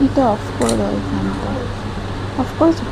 এটা অফ করে দাও, এখানটা অফ করেছো?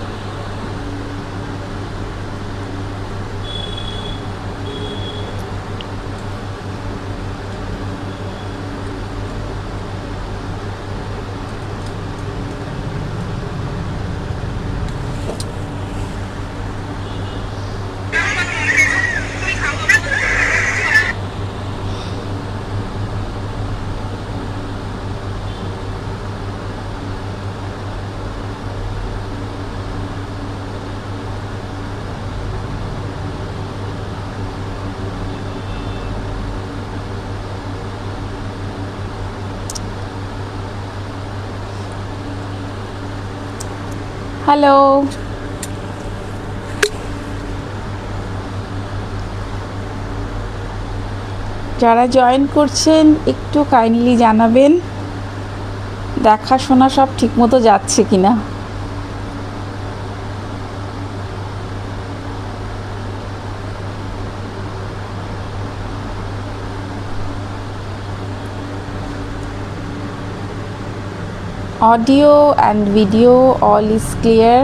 হ্যালো, যারা জয়েন করছেন একটু কাইন্ডলি জানাবেন দেখাশোনা সব ঠিকমতো যাচ্ছে কিনা। Audio and video all is clear.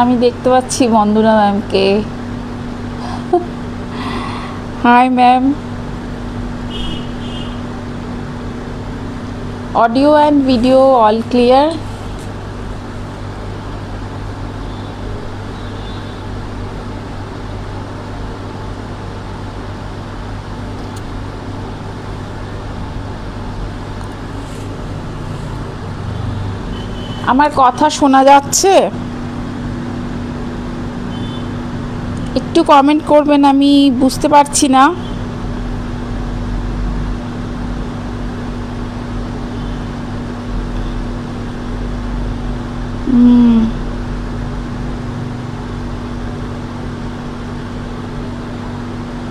আমি দেখতে পাচ্ছি বন্দনা ম্যামকে। Hi ma'am, audio and video all clear? আমার কথা শোনা যাচ্ছে? একটু কমেন্ট করবেন, আমি বুঝতে পারছি না।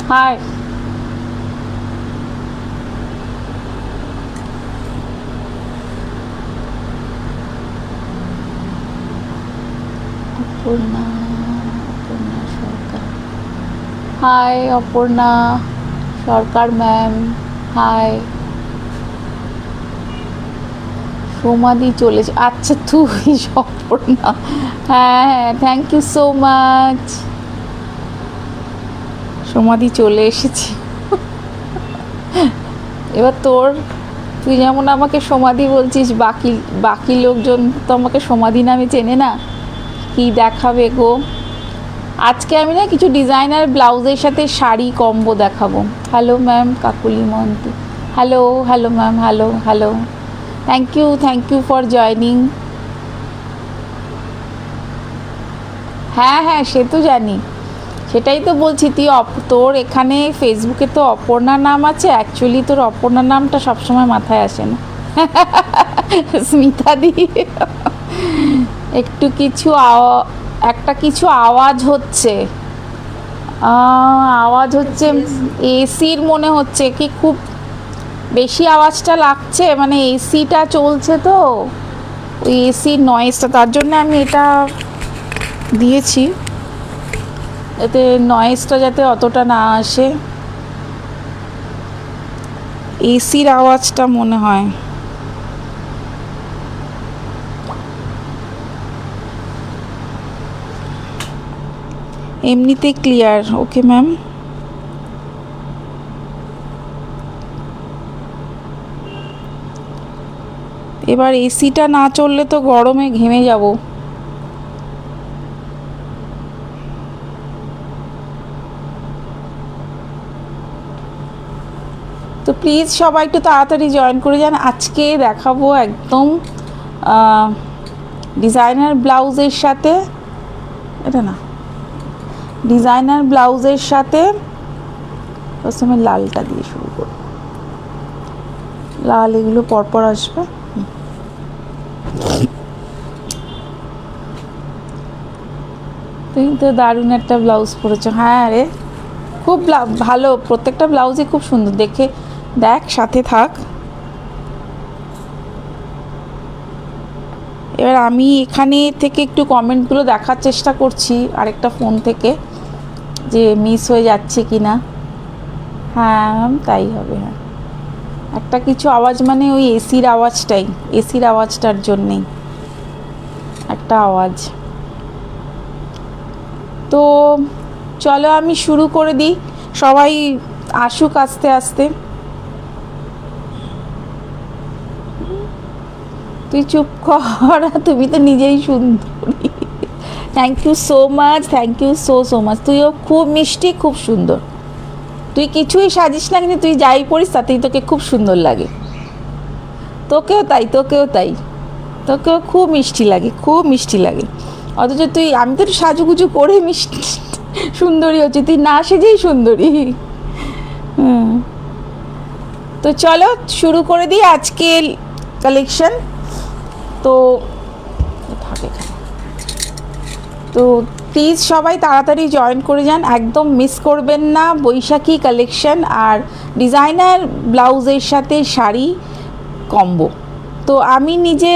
হাই, অপর্ণা, অপর্ণা সরকার। হাই অপর্ণা সরকার ম্যাম, হাই। সমাধি চলেছে, আচ্ছা তুই অপর্ণা, হ্যাঁ হ্যাঁ, থ্যাংক ইউ সো মাচ। সমাধি চলে এসেছি। এবার তুই যেমন আমাকে সমাধি বলছিস, বাকি বাকি লোকজন তো আমাকে সমাধি নামে চেনে না। কি দেখাবে গো? আজকে আমি না কিছু ডিজাইনার ব্লাউজের সাথে শাড়ি কম্বো দেখাবো। Hello ma'am, Kakuli Monti. Hello hello ma'am, hello hello, thank you for joining. হ্যাঁ হ্যাঁ, সে তো জানি, সেটাই তো বলছি। তোর এখানে ফেসবুকে তো অপর্ণা নাম আছে, অ্যাকচুয়ালি তোর অপর্ণা নামটা সবসময় মাথায় আসে না। স্মিতা দি, একটু কিছু আওয়াজ হচ্ছে, এসির মনে হচ্ছে কি, খুব বেশি আওয়াজটা লাগছে, মানে এসিটা চলছে তো, ওই এসির নয়েজটা, তার জন্য আমি এটা দিয়েছি, এতে নয়েজটা যাতে অতটা না আসে। এসির আওয়াজটা মনে হয়। এমনিতে ক্লিয়ার, ওকে ম্যাম। এবার এসিটা না চললে তো গরমে ঘেমে যাব। তো প্লিজ সবাই একটু তাড়াতাড়ি জয়েন করে যান। আজকে দেখাবো একদম ডিজাইনার ব্লাউজের সাথে, এটা না, ডিজাইনার ব্লাউজের সাথে প্রথমে লালটা দিয়ে শুরু করব। লাল এগুলো পরপর আসবে। তুমি তো দারুণ একটা ব্লাউজ পরেছো। হ্যাঁ রে, খুব ভালো, প্রত্যেকটা ব্লাউজই খুব সুন্দর। দেখে দেখ, সাথে থাক। এবার আমি এখানে থেকে একটু কমেন্টগুলো দেখার চেষ্টা করছি আরেকটা ফোন থেকে, যে মিস হয়ে যাচ্ছে কি না। হ্যাঁ ম্যাম তাই হবে। হ্যাঁ, একটা কিছু আওয়াজ মানে ওই এসির আওয়াজটাই, এসির আওয়াজটার জন্যেই একটা আওয়াজ। তো চলো আমি শুরু করে দিই, সবাই আসুক আস্তে আস্তে। তুই চুপ কর, তুমি তো নিজেই সুন্দরী। Thank you so much, thank you so much. তুইও খুব মিষ্টি, খুব সুন্দর। তুই কিছুই সাজিস না, কিন্তু তুই যাই পড়িস তাতেই তোকে খুব সুন্দর লাগে। তোকেও তাই, তোকেও তাই, তোকেও খুব মিষ্টি লাগে, খুব মিষ্টি লাগে। অথচ তুই, আমি তো সাজুগুজু করে মিষ্টি সুন্দরী হচ্ছে, তুই না সেজেই সুন্দরী। তো চলো শুরু করে দিই আজকের কালেকশন। তো তো প্লিজ সবাই তাড়াতাড়ি জয়েন করে যান, একদম মিস করবেন না বৈশাখী কালেকশন আর ডিজাইনার ব্লাউজের সাথে শাড়ি কম্বো। তো আমি নিজে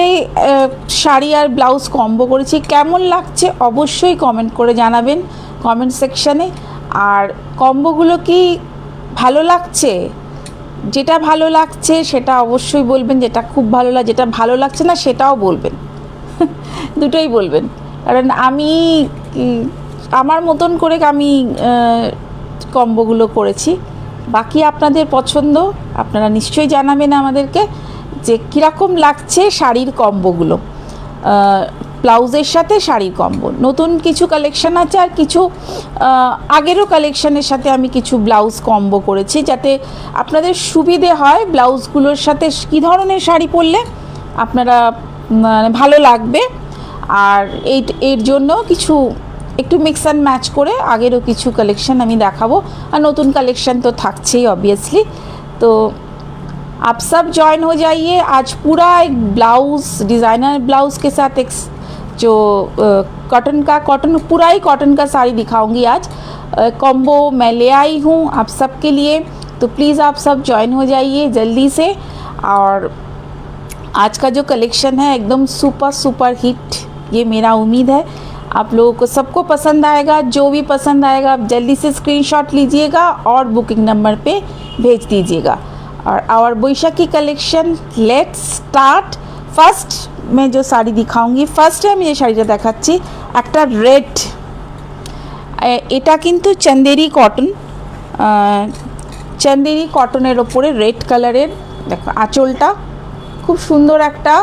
শাড়ি আর ব্লাউজ কম্বো করেছি, কেমন লাগছে অবশ্যই কমেন্ট করে জানাবেন কমেন্ট সেকশানে। আর কম্বোগুলো কি ভালো লাগছে, যেটা ভালো লাগছে সেটা অবশ্যই বলবেন, যেটা খুব ভালো লাগে, যেটা ভালো লাগছে না সেটাও বলবেন, দুটোই বলবেন। কারণ আমি আমার মতন করে আমি কম্বোগুলো করেছি, বাকি আপনাদের পছন্দ আপনারা নিশ্চয়ই জানাবেন আমাদেরকে যে কীরকম লাগছে শাড়ির কম্বোগুলো, ব্লাউজের সাথে শাড়ির কম্বো। নতুন কিছু কালেকশান আছে, আর কিছু আগেরও কালেকশানের সাথে আমি কিছু ব্লাউজ কম্বো করেছি, যাতে আপনাদের সুবিধে হয় ব্লাউজগুলোর সাথে কী ধরনের শাড়ি পরলে আপনারা মানে ভালো লাগবে। আর এর জন্য কিছু একটু মিক্স অ্যান্ড ম্যাচ করে আগেরও কিছু কালেকশান আমি দেখাবো, আর নতুন কালেকশান তো থাকছেই ऑब्वियसली। तो आप सब ज्वाइन हो जाइए। आज पूरा एक ब्लाउज़, डिज़ाइनर ब्लाउज़ के साथ एक जो कॉटन पूरा ही कॉटन का साड़ी दिखाऊंगी आज। कॉम्बो मैं ले आई हूँ आप सब के लिए, तो प्लीज़ आप सब ज्वाइन हो जाइए जल्दी से। और आज का जो कलेक्शन है एकदम सुपर हिट, ये मेरा उम्मीद है आप लोगों को सबको पसंद आएगा। जो भी पसंद आएगा आप जल्दी से स्क्रीनशॉट लीजिएगा और बुकिंग नंबर पे भेज दीजिएगा। और Baishakhi collection let's start. First मैं जो साड़ी दिखाऊंगी, फर्स्ट टाइम ये শাড়িটা দেখাচ্ছি একটা রেড, এটা কিন্তু চন্দেরি কটন, চন্দেরি কটনের ওপরে রেড কালারের, দেখো আঁচলটা খুব সুন্দর একটা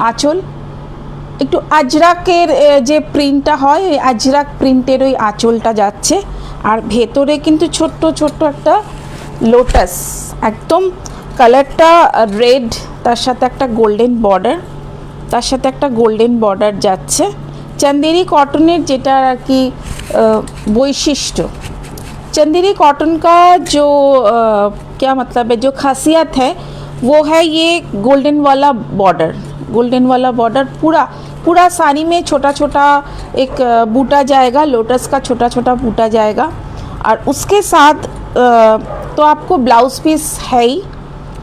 আঁচল, একটু আজরাকের যে প্রিন্টটা হয় ওই আজরাক প্রিন্টের ওই আঁচলটা যাচ্ছে। আর ভেতরে কিন্তু ছোট্ট ছোট্ট একটা লোটাস, একদম কালারটা রেড, তার সাথে একটা গোল্ডেন বর্ডার, তার সাথে একটা গোল্ডেন বর্ডার যাচ্ছে। চন্দেরি কটনের যেটা আর কি বৈशिष्ट्य, चंदेरी कॉटन का जो क्या मतलब है, जो खासियत है वो है ये गोल्डन वाला बॉर्डर, गोल्डन वाला बॉर्डर पूरा साड़ी में छोटा छोटा एक बूटा जाएगा, लोटस का छोटा छोटा बूटा जाएगा। और उसके साथ तो आपको ब्लाउज़ पीस है ही,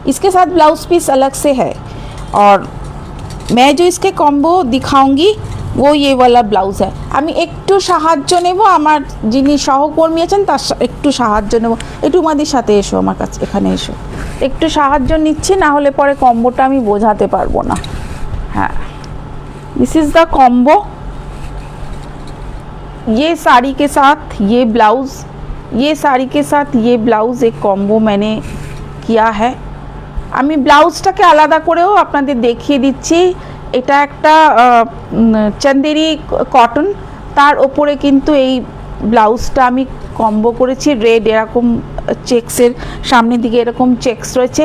इसके साथ ब्लाउज़ पीस अलग से है। और मैं जो इसके कॉम्बो दिखाऊंगी वो ये वाला ब्लाउज है। আমি একটু সাহায্য নেব, আমার যিনি সহকর্মী আছেন তার একটু সাহায্য নেব। একটু তোমাদের সাথে এসো, আমার কাছে এখানে এসো, একটু সাহায্য নিচ্ছি, না হলে পরে কম্বোটা আমি বোঝাতে পারবো না। হ্যাঁ, दिस इज़ द कॉम्बो, ये साड़ी के साथ ये ब्लाउज़, ये साड़ी के साथ ये ब्लाउज़, एक कॉम्बो मैंने किया है। আমি ব্লাউজটাকে আলাদা করেও আপনাদের দেখিয়ে দিচ্ছি। এটা একটা চন্দেরি কটন, তার ওপরে কিন্তু এই ব্লাউজটা আমি কম্বো করেছি রেড, এরকম চেক্সের সামনের দিকে এরকম চেক্স রয়েছে।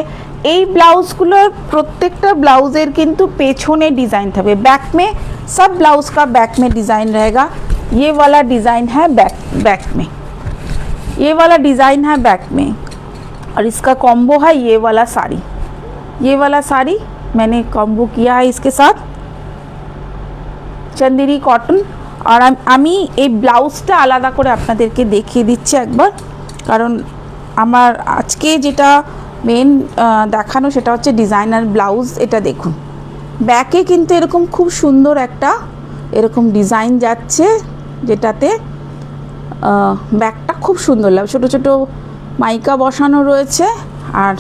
এই ব্লাউজগুলোর প্রত্যেকটা ব্লাউজের কিন্তু পেছনে ডিज़ाइन থাকবে, बैक में सब ब्लाउज का बैक में डिज़ाइन रहेगा। ये वाला डिज़ाइन है बैक में, ये वाला डिज़ाइन है बैक में। और इसका कॉम्बो है ये वाला साड़ी, ये वाला साड़ी मैंने कॉम्बो किया है इसके साथ चंदेरी कॉटन। আর আমি এই ব্লাউজটা আলাদা করে আপনাদেরকে দেখিয়ে দিচ্ছি একবার, কারণ আমার আজকে যেটা মেন দেখানো সেটা হচ্ছে ডিজাইনার ব্লাউজ। এটা দেখুন, ব্যাকে কিন্তু এরকম খুব সুন্দর একটা এরকম ডিজাইন যাচ্ছে, যেটাতে ব্যাকটা খুব সুন্দর লাগে, ছোটো ছোটো মাইকা বসানো রয়েছে। আর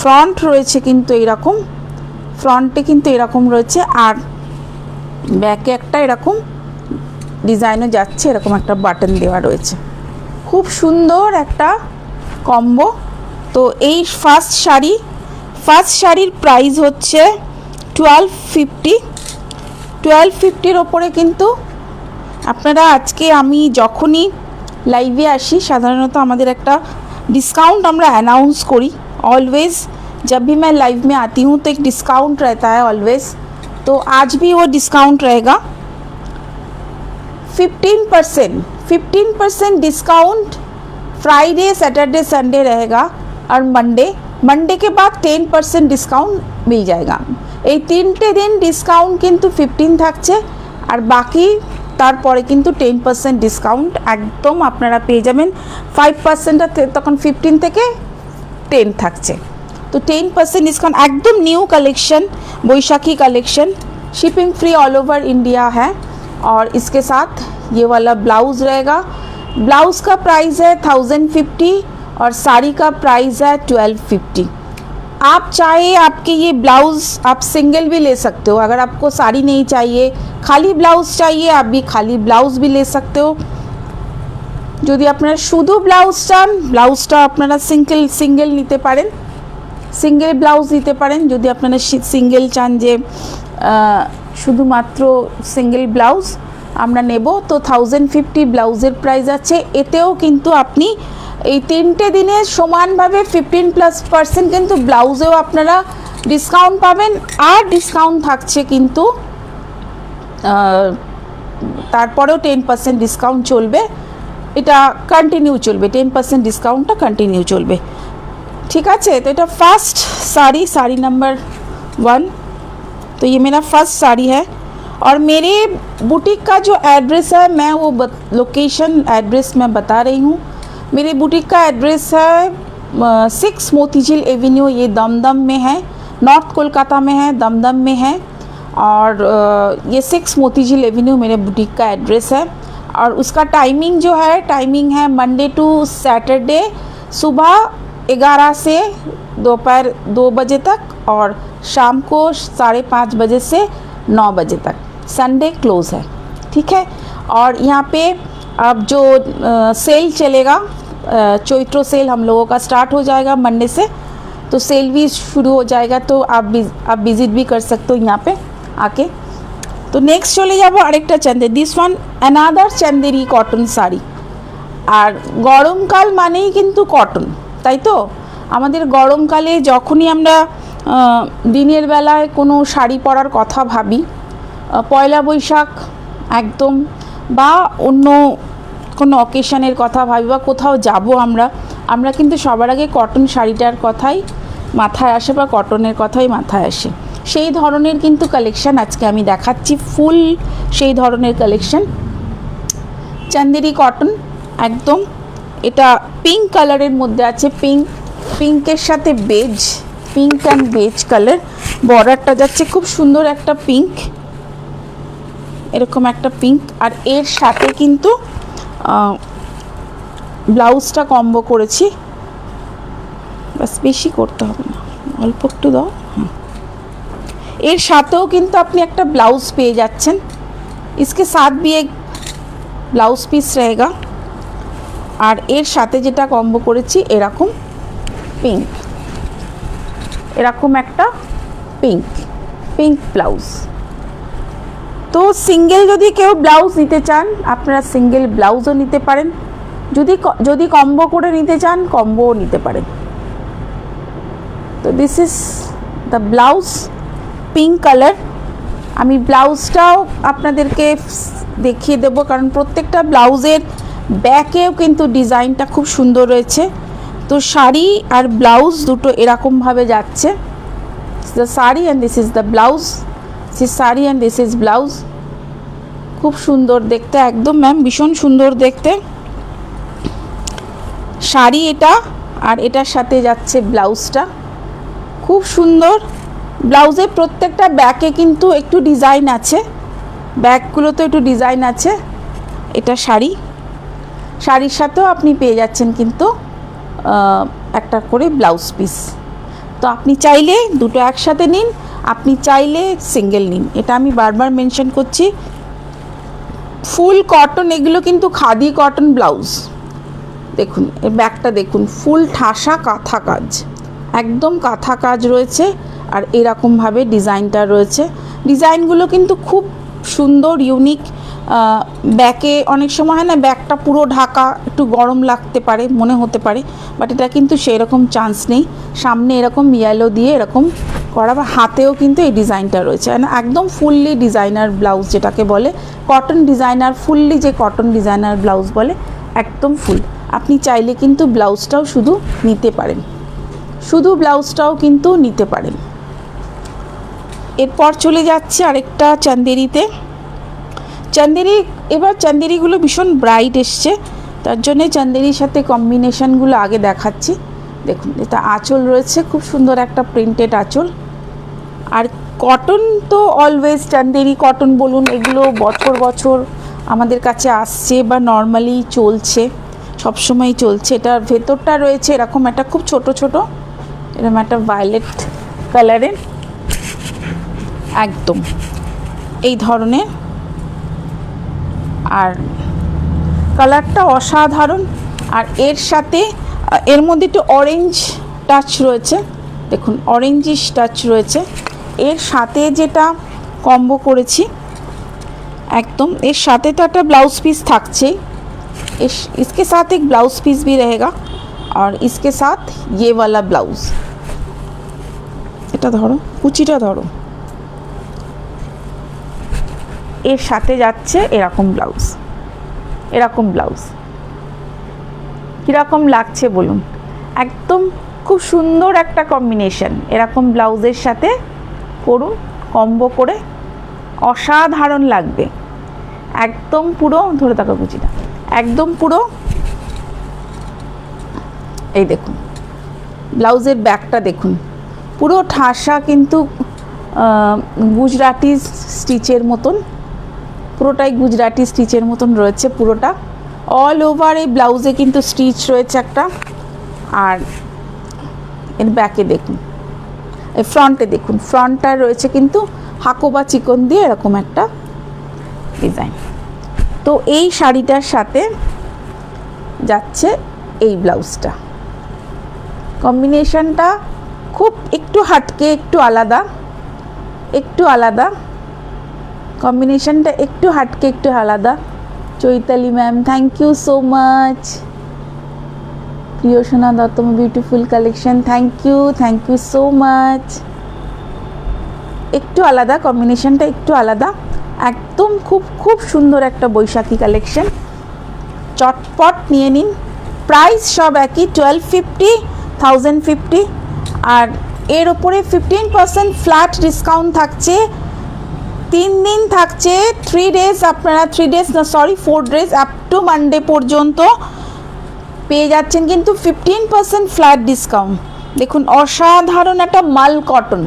ফ্রন্ট রয়েছে কিন্তু এরকম, ফ্রন্টে কিন্তু এরকম রয়েছে, আর ব্যাকে একটা এরকম ডিজাইনও যাচ্ছে, এরকম একটা বাটন দেওয়া রয়েছে। খুব সুন্দর একটা কম্বো। তো এই ফার্স্ট শাড়ির প্রাইস হচ্ছে 1250। 1250-র ওপরে কিন্তু আপনারা, আজকে আমি যখনই লাইভে আসি সাধারণত আমাদের একটা डिस्काउंट আমরা अनाउंस करी ऑलवेज, जब भी मैं लाइव में आती हूँ तो एक डिस्काउंट रहता है ऑलवेज। तो आज भी वो डिस्काउंट रहेगा 15% डिस्काउंट फ्राइडे सैटरडे संडे रहेगा, और मंडे के बाद 10% डिस्काउंट मिल जाएगा। এই 3টে দিন ডিসকাউন্ট কিন্তু 15 থাকছে, আর বাকি তারপরে কিন্তু 10% ডিসকাউন্ট একদম আপনারা পেয়ে যাবেন। 5%টা তখন 15 থেকে 10 থাকছে, तो 10% डिस्काउंट एकदम new collection, Baishakhi collection, shipping free all over India है। और इसके साथ ये वाला ब्लाउज़ रहेगा। ब्लाउज़ का प्राइस है 1050 और साड़ी का प्राइस है 1250। आप चाहे आपके ये ब्लाउज़ आप सिंगल भी ले सकते हो, अगर आपको साड़ी नहीं चाहिए खाली ब्लाउज़ चाहिए आप भी खाली ब्लाउज़ भी ले सकते हो। যদি আপনারা শুধু ব্লাউজ চান ব্লাউজটা আপনারা সিঙ্গেল নিতে পারেন, সিঙ্গেল ব্লাউজ নিতে পারেন। যদি আপনারা সিঙ্গেল চান যে শুধুমাত্র সিঙ্গেল ব্লাউজ আমরা নেব, তো 1050 ব্লাউজের প্রাইস আছে। এতেও কিন্তু আপনি এই 3টে দিনে সমানভাবে 15+% কিন্তু ব্লাউজেও আপনারা ডিসকাউন্ট পাবেন, আর ডিসকাউন্ট থাকছে কিন্তু তারপরেও 10% ডিসকাউন্ট চলবে, এটা कंटिन्यू चलবে, 10% डिस्काउंट कंटिन्यू चलবে, ठीक है। तो ये फर्स्ट साड़ी नंबर 1, तो ये मेरा फर्स्ट साड़ी है। और मेरे बुटीक का जो एड्रेस है मैं वो लोकेशन एड्रेस मैं बता रही हूँ। मेरे बुटीक का एड्रेस है 6 मोतीझील एवेन्यू, ये दमदम में है, नॉर्थ कोलकाता में है, दमदम में है। और ये 6 मोतीझील एवेन्यू मेरे बुटीक का एड्रेस है। और उसका टाइमिंग जो है, टाइमिंग है मंडे टू सैटरडे सुबह 11 से दोपहर 2 बजे तक, और शाम को 5:30 बजे से 9 बजे तक। संडे क्लोज़ है, ठीक है। और यहाँ पे अब जो सेल चलेगा, चैत्र सेल हम लोगों का स्टार्ट हो जाएगा मंडे से, तो सेल भी शुरू हो जाएगा, तो आप विज़िट भी कर सकते हो यहाँ पे आके। तो नेक्स्ट चले যাবো আরেকটা Chanderi, this one another Chanderi cotton sari. আর গরমকাল মানেই কিন্তু কটন, তাই তো আমাদের গরমকালে যখনই আমরা দিনের বেলায় কোনো শাড়ি পরার কথা ভাবি, পয়লা বৈশাখ একদম, বা অন্য কোনো অকেশনের কথা ভাবি, বা কোথাও যাব আমরা কিন্তু সবার আগে কটন শাড়িটার কথাই মাথায় আসে, বা কটনের কথাই মাথায় আসে। সেই ধরনের কিন্তু কালেকশন আজকে আমি দেখাচ্ছি, ফুল সেই ধরনের কালেকশন। চান্দেরি কটন একদম, এটা পিঙ্ক কালারের মধ্যে আছে, পিঙ্কের সাথে beige, pink and beige colour. বর্ডারটা যাচ্ছে খুব সুন্দর একটা পিঙ্ক, এরকম একটা পিঙ্ক। আর এর সাথে কিন্তু ব্লাউজটা কম্বো করেছি, বাস বেশি করতে হবে না, অল্প একটু দাও। এর সাথেও কিন্তু আপনি একটা ব্লাউজ পেয়ে যাচ্ছেন, इसके साथ भी एक ব্লাউজ পিস रहेगा। আর এর সাথে যেটা কম্বো করেছি এরকম পিঙ্ক, এরকম একটা পিঙ্ক ব্লাউজ। তো সিঙ্গেল যদি কেউ ব্লাউজ নিতে চান আপনারা সিঙ্গেল ব্লাউজও নিতে পারেন, যদি কম্বো করে নিতে চান কম্বোও নিতে পারেন। তো this is the blouse, pink colour. আমি ব্লাউজটাও আপনাদেরকে দেখিয়ে দেবো, কারণ প্রত্যেকটা ব্লাউজের ব্যাকেও কিন্তু ডিজাইনটা খুব সুন্দর রয়েছে। তো শাড়ি আর ব্লাউজ দুটো এরকমভাবে যাচ্ছে, the sari and this is the blouse, this sari and this is blouse. খুব সুন্দর দেখতে, একদম ম্যাম ভীষণ সুন্দর দেখতে শাড়ি এটা, আর এটার সাথে যাচ্ছে ব্লাউজটা, খুব সুন্দর ব্লাউজের প্রত্যেকটা ব্যাকে কিন্তু একটু ডিজাইন আছে, ব্যাকগুলোতে একটু ডিজাইন আছে। এটা শাড়ি, শাড়ির সাথেও আপনি পেয়ে যাচ্ছেন কিন্তু একটা করে ব্লাউজ পিস। তো আপনি চাইলে দুটো একসাথে নিন, আপনি চাইলে সিঙ্গেল নিন। এটা আমি বারবার মেনশন করছি, ফুল কটন, এগুলো কিন্তু খাদি কটন ব্লাউজ। দেখুন এর ব্যাকটা দেখুন, ফুল ঠাসা কাঁথা কাজ, একদম কাঁথা কাজ রয়েছে। আর এরকমভাবে ডিজাইনটা রয়েছে, ডিজাইনগুলো কিন্তু খুব সুন্দর, ইউনিক। ব্যাকে অনেক সময় হয় না, ব্যাকটা পুরো ঢাকা, একটু গরম লাগতে পারে, মনে হতে পারে, বাট এটা কিন্তু সেই রকম চান্স নেই। সামনে এরকম ইয়েলো দিয়ে এরকম করা, বা হাতেও কিন্তু এই ডিজাইনটা রয়েছে। একদম ফুললি ডিজাইনার ব্লাউজ যেটাকে বলে, কটন ডিজাইনার, ফুললি যে কটন ডিজাইনার ব্লাউজ বলে, একদম ফুল। আপনি চাইলে কিন্তু ব্লাউজটাও শুধু নিতে পারেন, শুধু ব্লাউজটাও কিন্তু নিতে পারেন। এরপর চলে যাচ্ছে আরেকটা চান্দেরিতে। চান্দেরি, এবার চান্দেরিগুলো ভীষণ ব্রাইট এসছে, তার জন্যে চান্দেরির সাথে কম্বিনেশানগুলো আগে দেখাচ্ছি। দেখুন এটা আঁচল রয়েছে, খুব সুন্দর একটা প্রিন্টেড আঁচল। আর কটন তো অলওয়েজ, চান্দেরি কটন বলুন, এগুলো বছর বছর আমাদের কাছে আসছে বা নর্মালি চলছে, সবসময় চলছে। এটার ভেতরটা রয়েছে এরকম একটা খুব ছোট ছোট, এরকম একটা ভায়োলেট কালারের, একদম এই ধরনের। আর কালারটা অসাধারণ। আর এর সাথে এর মধ্যে একটু অরেঞ্জ টাচ রয়েছে, দেখুন অরেঞ্জিশ টাচ রয়েছে। এর সাথে যেটা কম্বো করেছি একদম, এর সাথে তো একটা ব্লাউজ পিস থাকছেই, इसके साथ एक ब्लाउज पीस भी रहेगा और इसके साथ ये वाला ब्लाउज। এটা ধরো, কুচিটা ধরো, এর সাথে যাচ্ছে এরকম ব্লাউজ, এরকম ব্লাউজ। কীরকম লাগছে বলুন? একদম খুব সুন্দর একটা কম্বিনেশন। এরকম ব্লাউজের সাথে করুন কম্বো করে, অসাধারণ লাগবে। একদম পুরো ধরে থাকা কুচিটা, একদম পুরো। এই দেখুন ব্লাউজের ব্যাকটা দেখুন, পুরো ঠাসা কিন্তু গুজরাটি স্টিচের মতন, পুরোটাই গুজরাটি স্টিচের মতন রয়েছে পুরোটা। অল ওভার এই ব্লাউজে কিন্তু স্টিচ রয়েছে একটা। আর এর ব্যাকে দেখুন, এই ফ্রন্টে দেখুন, ফ্রন্টটা রয়েছে কিন্তু হাকো বা চিকন দিয়ে এরকম একটা ডিজাইন। তো এই শাড়িটার সাথে যাচ্ছে এই ব্লাউজটা, কম্বিনেশনটা খুব একটু হাটকে, একটু আলাদা, একটু আলাদা কম্বিনেশনটা, একটু হাটকে একটু আলাদা। Chaitali ma'am thank you so much. Priyasona দত্তম beautiful collection, thank you so much. একটু আলাদা কম্বিনেশনটা, একটু আলাদা, একদম খুব খুব সুন্দর একটা বৈশাখী কালেকশন। চটপট নিয়ে নিন। প্রাইস সব একই, 1250, 1050। আর এর ওপরে 15% ফ্ল্যাট ডিসকাউন্ট থাকছে, 3 দিন থাকছে, 3 ডেজ। আপনারা 3 ডেজ না, sorry 4 days, up to Monday পর্যন্ত পেয়ে যাচ্ছেন কিন্তু 15% ফ্ল্যাট ডিসকাউন্ট। দেখুন অসাধারণ একটা মাল কটন,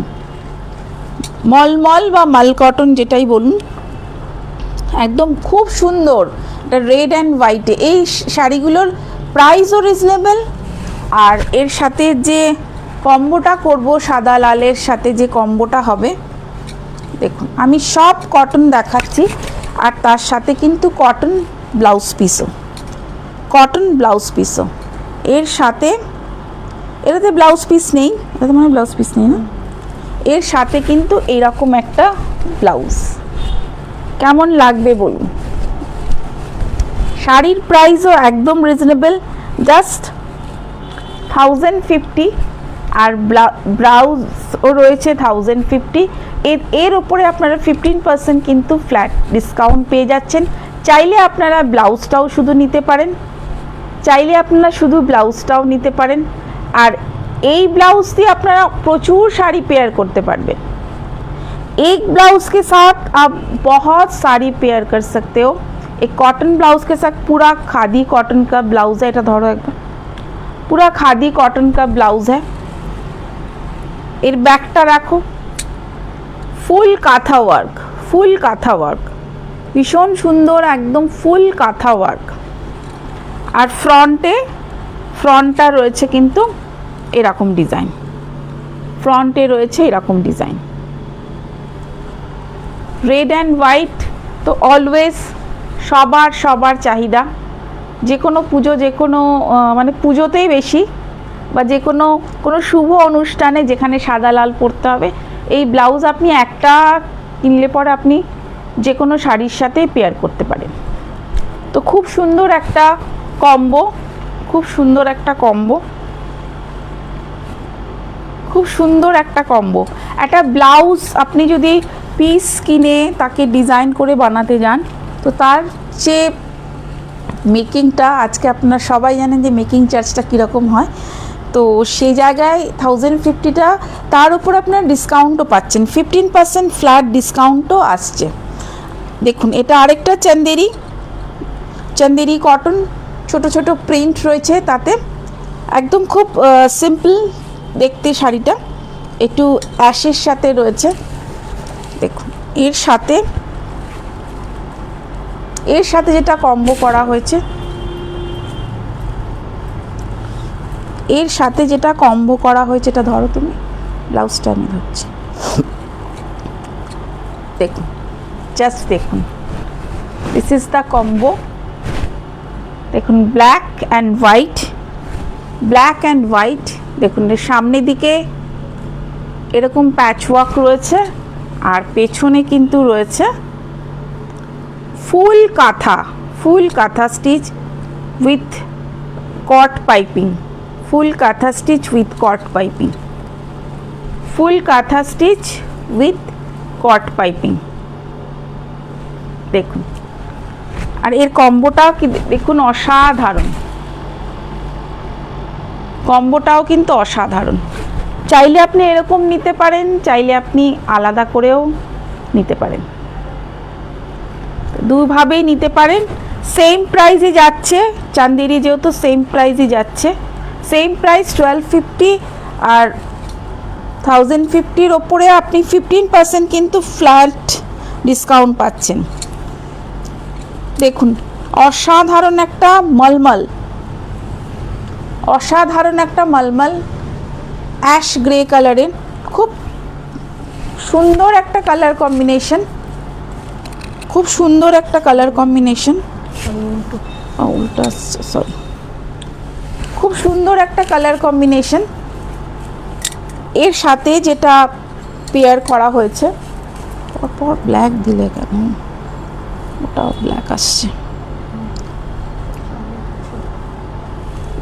মলমল বা মাল কটন যেটাই বলুন, একদম খুব সুন্দর। এটা রেড অ্যান্ড হোয়াইটে, এই শাড়িগুলোর প্রাইসও রিজনেবল। আর এর সাথে যে কম্বোটা করব, সাদা লালের সাথে যে কম্বোটা হবে, দেখুন আমি সব কটন দেখাচ্ছি। আর তার সাথে কিন্তু কটন ব্লাউজ পিসও, কটন ব্লাউজ পিসও এর সাথে। এটাতে ব্লাউজ পিস নেই, এটাতে মানে ব্লাউজ পিস নেই না। এর সাথে কিন্তু এইরকম একটা ব্লাউজ, কেমন লাগবে বলুন? শাড়ির প্রাইসও একদম রিজনেবল, জাস্ট 1050। আর ব্লাউজও রয়েছে 1050। এর উপরে আপনারা 15% কিন্তু ফ্ল্যাট ডিসকাউন্ট পেয়ে যাচ্ছেন। চাইলে আপনারা ব্লাউজটাও শুধু নিতে পারেন, চাইলে আপনারা শুধু ব্লাউজটাও নিতে পারেন। আর এই ব্লাউজ দিয়ে আপনারা প্রচুর শাড়ি পেয়ার করতে পারবেন। एक ब्लाउज के साथ आप बहुत सारी पेयर कर सकते हो। एक कॉटन ब्लाउज के साथ पूरा खादी कॉटन का ब्लाउज है, এটা ধরো একবার, पूरा खादी कॉटन का ब्लाउज है। এর ব্যাকটা রাখো, ফুল কাঁথা ওয়ার্ক, ফুল কাঁথা ওয়ার্ক, ভীষণ সুন্দর একদম ফুল কাঁথা ওয়ার্ক। আর ফ্রন্টটা রয়েছে কিন্তু এরকম ডিজাইন, ফ্রন্টে রয়েছে এরকম ডিজাইন। রেড অ্যান্ড হোয়াইট তো অলওয়েজ সবার চাহিদা, যে কোনো পুজো, যে কোনো মানে পুজোতেই বেশি, বা যে কোনো শুভ অনুষ্ঠানে যেখানে সাদা লাল পরতে হবে, এই ব্লাউজ আপনি একটা কিনলে পরে আপনি যে কোনো শাড়ির সাথে পেয়ার করতে পারেন। তো খুব সুন্দর একটা কম্বো, খুব সুন্দর একটা কম্বো, খুব সুন্দর একটা কম্বো। একটা ব্লাউজ আপনি যদি পিস কিনে তাকে ডিজাইন করে বানাতে যান, তো তার যে মেকিংটা, আজকে আপনারা সবাই জানেন যে মেকিং চার্জটা কীরকম হয়, তো সেই জায়গায় 1050টা, তার উপর আপনার ডিসকাউন্টও পাচ্ছেন, 15% ফ্ল্যাট ডিসকাউন্টও আসছে। দেখুন এটা আরেকটা চন্দেরি কটন, ছোট ছোট প্রিন্ট রয়েছে তাতে, একদম খুব সিম্পল দেখতে শাড়িটা, একটু অ্যাশের সাথে রয়েছে। দেখুন এর সাথে যেটা কম্বো করা হয়েছে, এটা ধরো তুমি, ব্লাউজটা আমি ধরছি। দেখুন, জাস্ট দেখুন, দিস ইজ দ্য কম্বো। দেখুন ব্ল্যাক অ্যান্ড হোয়াইট, দেখুন এর সামনের দিকে এরকম প্যাচওয়ার্ক রয়েছে, আর পেছনে কিন্তু রয়েছে ফুল কাঁথা স্টিচ উইথ কট পাইপিং, ফুল কাঁথা স্টিচ উইথ কট পাইপিং, দেখুন। আর এর কম্বোটাও কি দেখুন, কম্বোটাও কিন্তু অসাধারণ। চাইলে আপনি এরকম নিতে পারেন, চাইলে আপনি আলাদা করেও নিতে পারেন, দুভাবেই নিতে পারেন। সেম প্রাইসে যাচ্ছে, চান্দেরি যেহেতু সেম প্রাইসে যাচ্ছে, সেম প্রাইস 1250, আর 1050-র ওপরে আপনি 15% কিন্তু ফ্ল্যাট ডিসকাউন্ট পাচ্ছেন। দেখুন অসাধারণ একটা মলমল অ্যাশ গ্রে কালারের, খুব সুন্দর একটা কালার কম্বিনেশন, খুব সুন্দর একটা কালার কম্বিনেশন, খুব সুন্দর একটা কালার কম্বিনেশন। এর সাথে যেটা পেয়ার করা হয়েছে, পরপর ব্ল্যাক দিলে কেন, ওটাও ব্ল্যাক আসছে,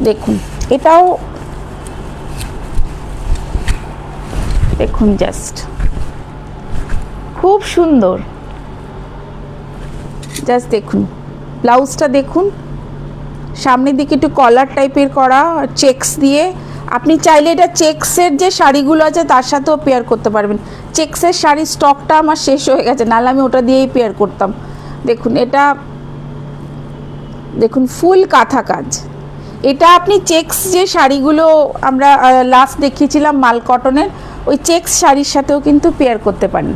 দেখুন এটাও দেখুন, জাস্ট খুব সুন্দর, জাস্ট দেখুন ব্লাউজটা দেখুন, সামনের দিকে একটু কলার টাইপের করা চেকস দিয়ে, আপনি চাইলে এটা চেকসের যে শাড়িগুলো আছে তার সাথেও পেয়ার করতে পারবেন। চেকসের শাড়ির স্টকটা আমার শেষ হয়ে গেছে, নাহলে আমি ওটা দিয়েই পেয়ার করতাম। দেখুন এটা, দেখুন ফুল কাঁথা কাজ, এটা আপনি চেকস যে শাড়িগুলো আমরা লাস্ট দেখিয়েছিলাম মাল কটনের, ওই চেকস শাড়ির সাথেও কিন্তু পেয়ার করতে পারেন,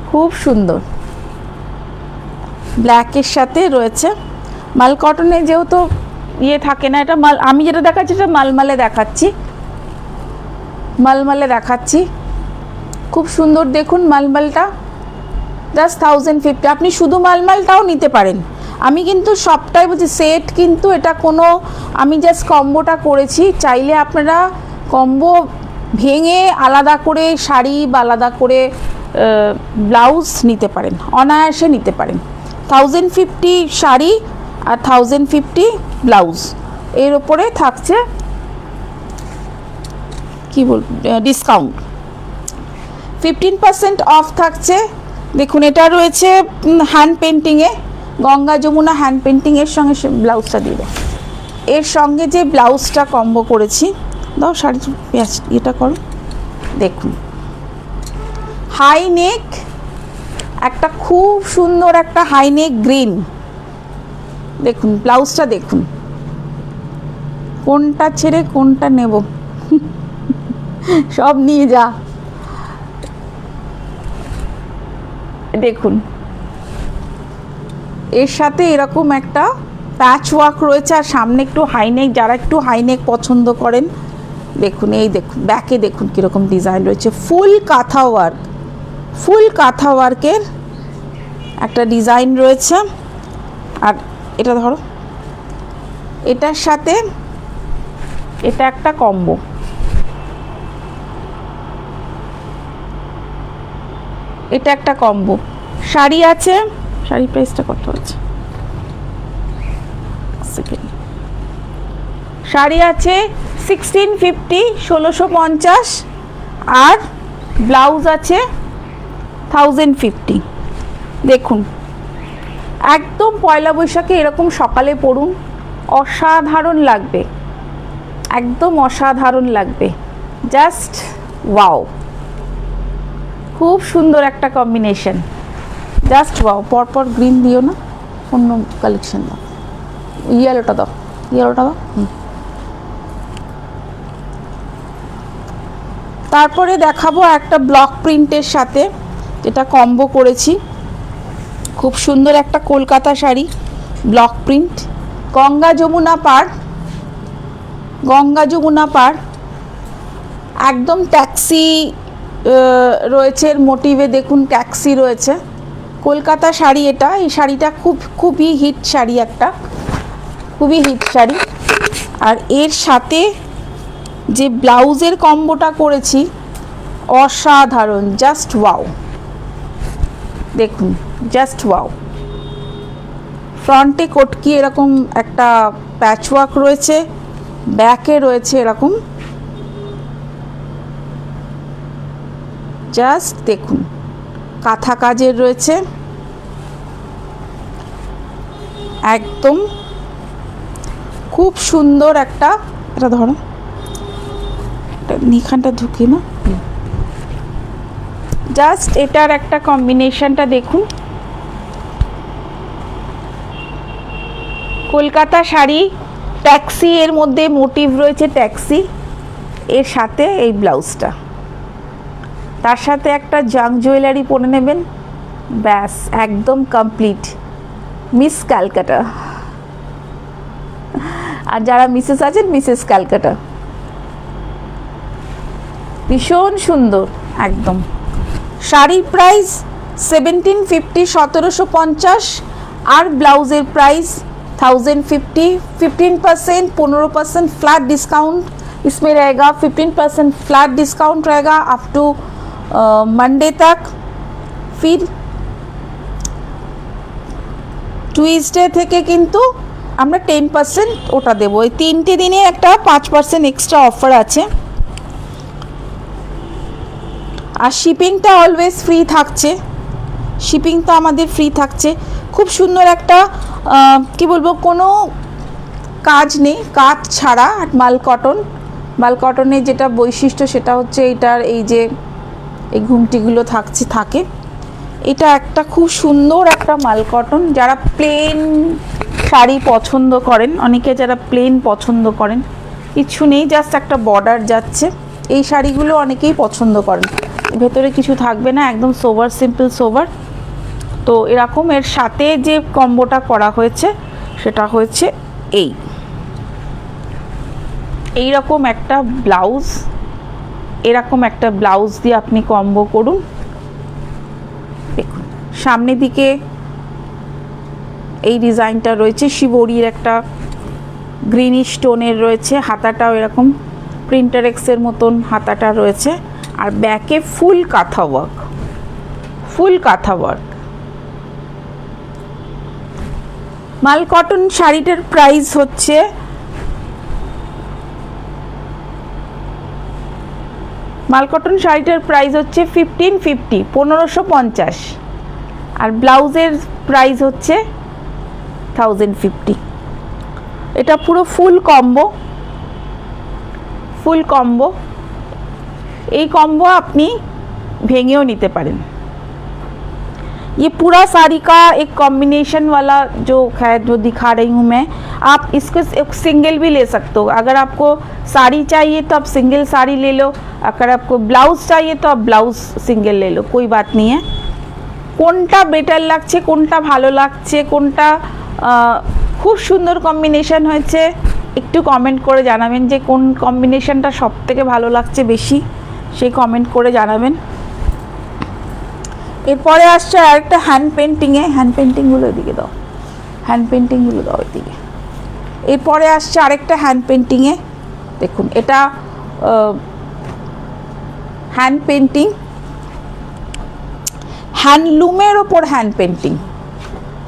খুব সুন্দর। ব্ল্যাকের সাথে রয়েছে মাল কটনে, যেহেতু ইয়ে থাকে না, এটা মাল, আমি যেটা দেখাচ্ছি এটা মালমালে দেখাচ্ছি, খুব সুন্দর। দেখুন মালমালটা জাস্ট 1050, আপনি শুধু মালমালটাও নিতে পারেন। আমি কিন্তু সবটাই বলছি সেট, কিন্তু এটা কোনো, আমি জাস্ট কম্বোটা করেছি, চাইলে আপনারা কম্বো ভেঙে আলাদা করে শাড়ি বা আলাদা করে ব্লাউজ নিতে পারেন, অনায়াসে নিতে পারেন। 1050 শাড়ি আর 1050 ব্লাউজ, এর ওপরে থাকছে কি ডিসকাউন্ট, 15% অফ থাকছে। দেখুন এটা রয়েছে হ্যান্ড পেন্টিংয়ে, গঙ্গা যমুনা হ্যান্ড পেন্টিংয়ের সঙ্গে ব্লাউজটা দিল, এর সঙ্গে যে ব্লাউজটা কম্বো করেছি, দাও শাড়ি এটা করো। দেখুন হাই নেক, একটা খুব সুন্দর একটা হাই নেক গ্রিন, দেখুন ব্লাউজটা দেখুন, কোনটা ছেড়ে কোনটা নেব, সব নিয়ে যা। দেখুন এর সাথে এরকম একটা প্যাচ ওয়ার্ক রয়েছে, আর সামনে একটু হাইনেক, যারা একটু হাইনেক পছন্দ করেন দেখুন, এই দেখুন ব্যাকে দেখুন কীরকম ডিজাইন রয়েছে, ফুল কাঁথা ওয়ার্ক, ফুল কাঁথা ওয়ার্কের একটা ডিজাইন রয়েছে। আর এটা ধরো, এটার সাথে এটা একটা কম্বো, এটা একটা কম্বো। শাড়ি আছে, শাড়ি প্রাইসটা কত আছে, শাড়ি আছে 1650, 1650, আর ব্লাউজ আছে 1050। দেখুন একদম পয়লা বৈশাখে এরকম সকালে পরুন, অসাধারণ লাগবে, একদম অসাধারণ লাগবে, জাস্ট ওয়াও, খুব সুন্দর একটা কম্বিনেশন, জাস্ট ওয়াও। পরপর গ্রিন দিও না, অন্য কালেকশন দাও, ইয়েলোটা দাও, ইয়েলোটা দাও। তারপরে দেখাবো একটা ব্লক প্রিন্টের সাথে, যেটা কম্বো করেছি, খুব সুন্দর একটা কলকাতা শাড়ি, ব্লক প্রিন্ট, গঙ্গা যমুনা পাড়, গঙ্গা যমুনা পাড়, একদম ট্যাক্সি রয়েছে এর মোটিভে, দেখুন ট্যাক্সি রয়েছে, কলকাতা শাড়ি এটা। এই শাড়িটা খুবই হিট শাড়ি, একটা খুবই হিট শাড়ি। আর এর সাথে যে ব্লাউজের কম্বোটা করেছি অসাধারণ, জাস্ট ওয়াও, দেখুন জাস্ট ওয়াও। ফ্রন্টে কটকি এরকম একটা প্যাচওয়ার্ক রয়েছে, ব্যাকে রয়েছে এরকম, জাস্ট দেখুন কাঁথা কাজের রয়েছে, একদম খুব সুন্দর একটা, এটা ধরো নিখানটা ঢুকি না, জাস্ট এটার একটা কম্বিনেশনটা দেখুন, কলকাতা শাড়ি, ট্যাক্সি এর মধ্যে মোটিভ রয়েছে ট্যাক্সি, এর সাথে এই ব্লাউজটা, তার সাথে একটা জাং জুয়েলারি পরে নেবেন, ব্যাস একদম কমপ্লিট, মিস ক্যালকাটা। আর যারা মিসেস আছেন, মিসেস ক্যালকাটা, ভীষণ সুন্দর একদম। শাড়ির প্রাইস 1750, 1750, আর ব্লাউজের প্রাইস 1050, 15%, 15% फ्लैट डिस्काउंट इसमें रहेगा, 15% फ्लैट डिस्काउंट रहेगा अप टू मंडे तक। फिर টুইসডে থেকে কিন্তু আমরা 10% ওটা দেবো, এই 3টে দিনে একটা 5% এক্সট্রা অফার আছে। আর শিপিংটা অলওয়েজ ফ্রি থাকছে, শিপিংটা আমাদের ফ্রি থাকছে। খুব সুন্দর একটা কি বলবো, কোনো কাজ নেই, কাজ ছাড়া মাল কটন, মাল কটনের যেটা বৈশিষ্ট্য সেটা হচ্ছে এটার এই যে এই ঘুমটিগুলো থাকে, এটা একটা খুব সুন্দর একটা মাল কটন। যারা প্লেন শাড়ি পছন্দ করেন, অনেকে যারা প্লেন পছন্দ করেন, কিছু নেই, জাস্ট একটা বর্ডার যাচ্ছে, এই শাড়িগুলো অনেকেই পছন্দ করেন, ভেতরে কিছু থাকবে না, একদম সোবার, সিম্পল সোবার। তো এরকম এর সাথে যে কম্বোটা করা হয়েছে সেটা হয়েছে এইরকম একটা ব্লাউজ, এরকম একটা ব্লাউজ দিয়ে আপনি কম্বো করুন। দেখুন সামনের দিকে এই ডিজাইনটা রয়েছে, শিবরির একটা গ্রিনিশ টোনের রয়েছে, হাতাটাও এরকম প্রিন্টারেক্সের মতন হাতাটা রয়েছে, আর ব্যাকে ফুল কাঁথা ওয়ার্ক, ফুল কাঁথা ওয়ার্ক। মাল কটন শাড়িটার প্রাইস হচ্ছে মাল কটন শাড়িটার প্রাইস হচ্ছে 1550, 1550, আর ব্লাউজের প্রাইস হচ্ছে 1050। এটা পুরো ফুল কম্বো, ফুল কম্বো। এই কম্বো আপনি ভেঙেও নিতে পারেন। ये पूरा साड़ी का एक कॉम्बिनेशन वाला जो है, जो दिखा रही हूँ मैं, आप इसको एक सिंगल भी ले सकते हो। अगर आपको साड़ी चाहिए तो आप सिंगल साड़ी ले लो, अगर आपको ब्लाउज चाहिए तो आप ब्लाउज सिंगल ले लो, कोई बात नहीं है। কোনটা বেটার লাগছে, কোনটা ভালো লাগছে, কোনটা খুব সুন্দর কম্বিনেশন হয়েছে, একটু কমেন্ট করে জানাবেন যে কোন কম্বিনেশনটা সব থেকে ভালো লাগছে বেশি, সেই কমেন্ট করে জানাবেন। এরপরে আসছে আরেকটা হ্যান্ড পেন্টিংয়ে, হ্যান্ড পেন্টিংগুলো এদিকে দাও, হ্যান্ড পেন্টিংগুলো দাও এদিকে। এরপরে আসছে আরেকটা হ্যান্ড পেন্টিংয়ে, দেখুন এটা হ্যান্ড পেন্টিং, হ্যান্ডলুমের ওপর হ্যান্ড পেন্টিং।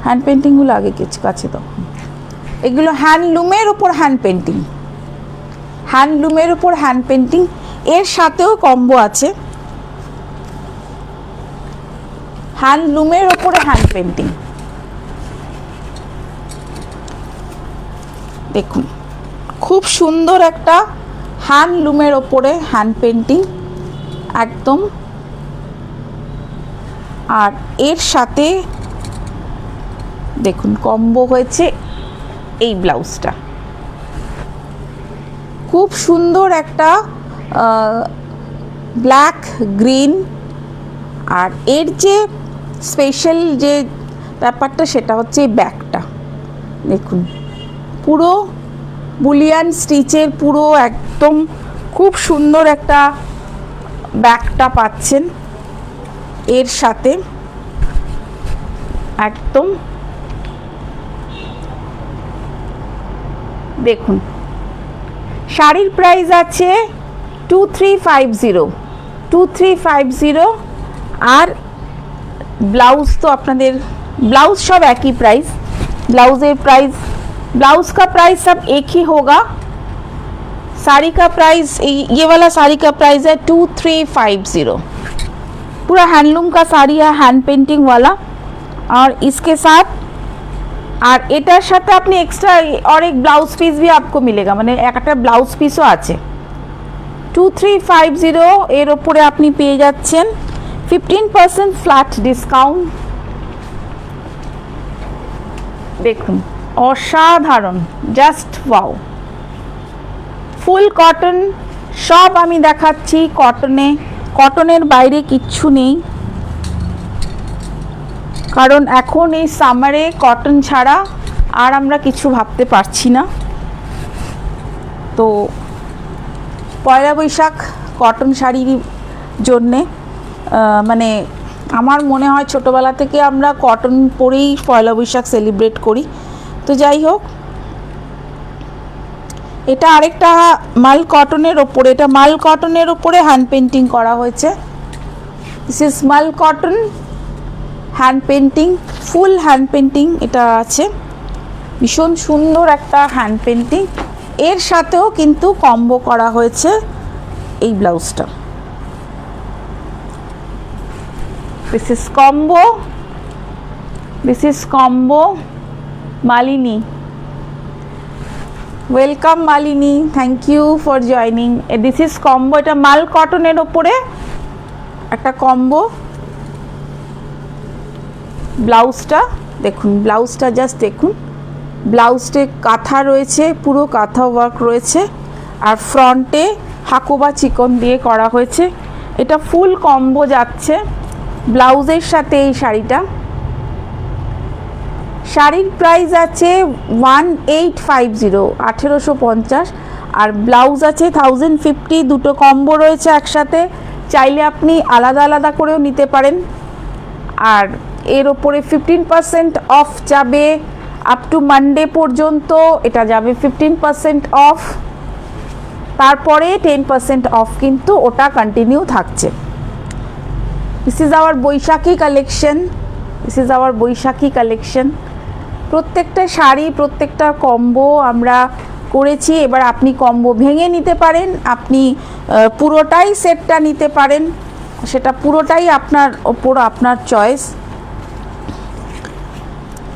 হ্যান্ড পেন্টিংগুলো আগে কাছে দাও। এগুলো হ্যান্ডলুমের ওপর হ্যান্ড পেন্টিং, হ্যান্ডলুমের ওপর হ্যান্ড পেন্টিং। এর সাথেও কম্বো আছে, হ্যান্ডলুমের ওপরে হ্যান্ড পেন্টিং। দেখুন খুব সুন্দর একটা হ্যান্ডলুমের ওপরে হ্যান্ড পেন্টিং একদম। আর এর সাথে দেখুন কম্বো হয়েছে এই ব্লাউজটা, খুব সুন্দর একটা ব্ল্যাক গ্রিন। আর এর যে স্পেশাল যে ব্যাপারটা সেটা হচ্ছে এই ব্যাকটা, দেখুন পুরো বুলিয়ান স্টিচের পুরো একদম খুব সুন্দর একটা ব্যাকটা পাচ্ছেন এর সাথে একদম। দেখুন শাড়ির প্রাইস আছে 2350 আর ব্লাউজ তো আপনাদের ब्लाउज सब एक ही प्राइस, ब्लाउज का प्राइस सब एक ही होगा। साड़ी का प्राइस ये वाला साड़ी का प्राइस है 2350, पूरा हैंडलूम का साड़ी है, हैंड पेंटिंग वाला। और इसके साथ और एटार साथे अपनी एक्स्ट्रा और एक ब्लाउज पिस भी आपको मिलेगा, माने एक ब्लाउज पिसो आछे। 2350 एर ओपरे अपनी पेये जाच्छेन 15% फ्लैट डिसकाउंट। देखुन असाधारण, जस्ट वाओ, फुल कटन सब आमी देखाচ্ছি कटने, कटनेर बाइरे किच्छु नेই, कारण এখন এই সামারে কটন ছাড়া আর আমরা কিছু ভাবতে পারছি না। তো পয়লা বৈশাখ কটন শাড়ির জন্যে মানে আমার মনে হয় ছোটোবেলা থেকে আমরা কটন পরেই পয়লা বৈশাখ সেলিব্রেট করি। তো যাই হোক, এটা আরেকটা মাল কটনের ওপরে, এটা মাল কটনের ওপরে হ্যান্ড পেন্টিং করা হয়েছে। দিস ইজ মাল cotton hand painting, full hand painting এটা আছে, ভীষণ সুন্দর একটা হ্যান্ড পেন্টিং। এর সাথেও কিন্তু কম্বো করা হয়েছে এই ব্লাউজটা। This is combo, this is combo. Malini, welcome Malini, thank you for joining. This is combo, এটা মাল কটনের ওপরে একটা কম্বো। ব্লাউজটা দেখুন, ব্লাউজটা জাস্ট দেখুন, ব্লাউজটে কাঁথা রয়েছে, পুরো কাঁথা ওয়ার্ক রয়েছে, আর ফ্রন্টে হাকোবা চিকন দিয়ে করা হয়েছে। এটা ফুল কম্বো যাচ্ছে ব্লাউজের সাথে এই শাড়িটা। শাড়ির প্রাইস আছে 1850, 1850, আর ব্লাউজ আছে 1050। দুটো কম্বো রয়েছে একসাথে, চাইলে আপনি আলাদা আলাদা করেও নিতে পারেন। আর এর ওপরে 15% অফ যাবে, আপ টু মানডে পর্যন্ত এটা যাবে 15% অফ, তারপরে 10% অফ কিন্তু ওটা কন্টিনিউ থাকছে। This is our Boishakhi collection, this is our Boishakhi collection. প্রত্যেকটা শাড়ি, প্রত্যেকটা কম্বো আমরা করেছি। এবার আপনি কম্বো ভেঙে নিতে পারেন, আপনি পুরোটাই সেটটা নিতে পারেন, সেটা পুরোটাই আপনার ওপর, আপনার চয়েস।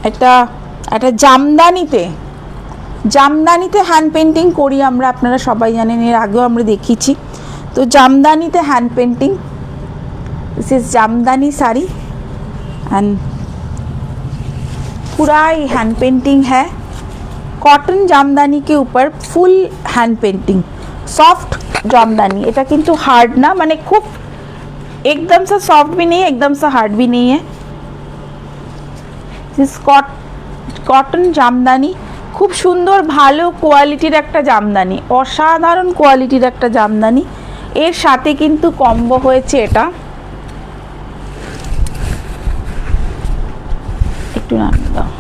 একটা জামদানিতে হ্যান্ড পেন্টিং করি আমরা, আপনারা সবাই জানেন, এর আগেও আমরা দেখিয়েছি। তো জামদানিতে hand painting, this is Jamdani sari and पूरा हैंड पेंटिंग है, कॉटन जामदानी के ऊपर full hand painting, soft Jamdani. এটা কিন্তু হার্ড না, মানে খুব एकदम सा सॉफ्ट भी नहीं है, एकदम सा हार्ड भी नहीं है, দিস কটন জামদানি, খুব সুন্দর ভালো কোয়ালিটির একটা জামদানি, অসাধারণ কোয়ালিটির একটা জামদানি। এর সাথে কিন্তু কম্বো হয়েছে এটা, একটু নামিয়ে দাও,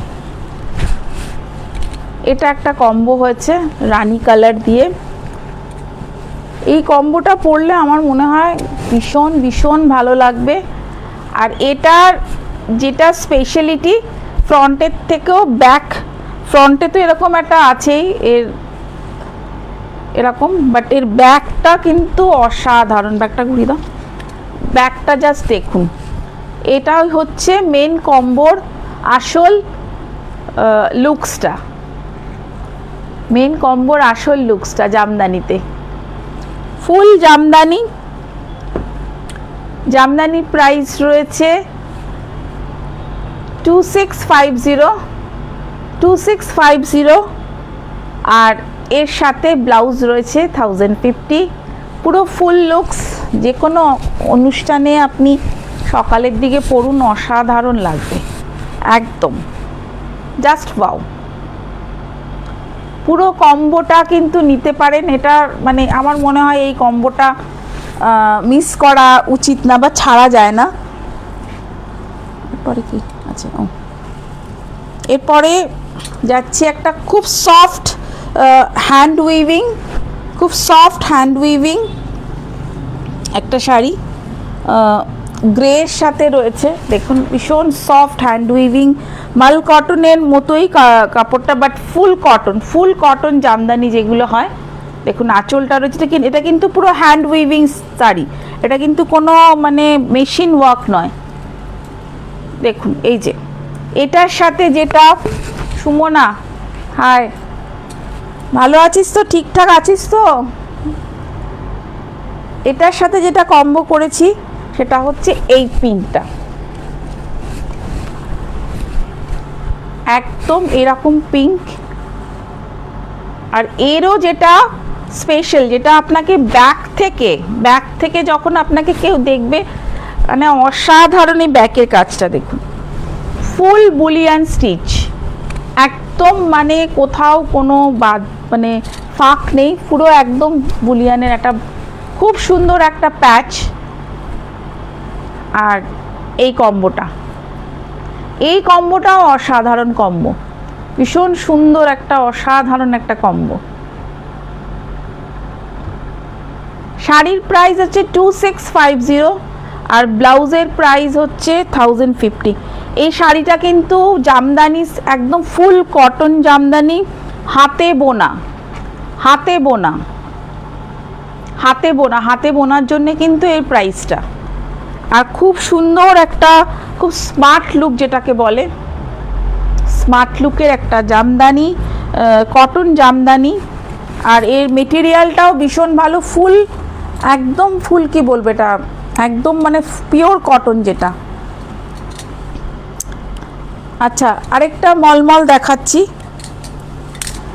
এটা একটা কম্বো হয়েছে রানী কালার দিয়ে। এই কম্বোটা পরলে আমার মনে হয় ভীষণ ভীষণ ভালো লাগবে। আর এটার যেটা স্পেশালিটি, ফ্রন্টের থেকেও ব্যাক, ফ্রন্টে তো এরকম একটা আছেই এর এরকম, বাট এর ব্যাকটা কিন্তু অসাধারণ। ব্যাকটা ঘুরিয়ে দাও, ব্যাকটা জাস্ট দেখুন। এটাই হচ্ছে মেন কম্বোর আসল লুকসটা, মেন কম্বোর আসল লুকসটা জামদানিতে। ফুল জামদানি, জামদানির প্রাইস রয়েছে 2650, আর এর সাথে ব্লাউজ রয়েছে 1050। পুরো ফুল লুকস, যে কোনো অনুষ্ঠানে আপনি সকালের দিকে পরুন, অসাধারণ লাগবে একদম, জাস্ট ওয়াও। পুরো কম্বোটা কিন্তু নিতে পারেন। এটা মানে আমার মনে হয় এই কম্বোটা মিস করা উচিত না, বা ছাড়া যায় না। এরপরে কি আছে? এরপরে যাচ্ছে একটা খুব সফট হ্যান্ড উইভিং, খুব সফট হ্যান্ড উইভিং একটা শাড়ি, গ্রের সাথে রয়েছে। দেখুন ভীষণ সফট হ্যান্ড উইভিং, মাল কটনের মতোই কাপড়টা, বাট ফুল কটন জামদানি যেগুলো হয়। দেখুন আঁচলটা রয়েছে, এটা কিন্তু পুরো হ্যান্ড উইভিং শাড়ি, এটা কিন্তু কোনো মানে মেশিন ওয়ার্ক নয়। দেখুন এই যে এটার সাথে যেটা, সুমনা হাই, ভালো আছিস তো? ঠিকঠাক আছিস তো? এটার সাথে যেটা কম্বো করেছি সেটা হচ্ছে এই পিঙ্কটা, একদম এরকম পিঙ্ক। আর এরও যেটা স্পেশাল, যেটা আপনাকে ব্যাক থেকে যখন আপনাকে কেউ দেখবে, মানে অসাধারণ এই ব্যাকের কাজটা দেখুন, ফুল বুলিয়ান স্টিচ, একদম মানে কোথাও কোনো বাদ মানে ফাঁক নেই, পুরো একদম বুলিয়ানের একটা খুব সুন্দর একটা প্যাচ। আর এই কম্বোটাও অসাধারণ কম্বো, ভীষণ সুন্দর একটা অসাধারণ একটা কম্বো। শাড়ির প্রাইস হচ্ছে 2650, আর ব্লাউজের প্রাইস হচ্ছে 1050। এই শাড়িটা কিন্তু জামদানি, একদম ফুল কটন জামদানি, হাতে বোনার জন্য কিন্তু এই প্রাইসটা। আর খুব সুন্দর একটা, খুব স্মার্ট লুক যেটাকে বলে, স্মার্ট লুকের একটা জামদানি, কটন জামদানি। আর এর মেটেরিয়ালটাও ভীষণ ভালো, ফুল একদম ফুল, কি বলবো এটা, একদম মানে পিওর কটন যেটা। আচ্ছা, আরেকটা মলমল দেখাচ্ছি,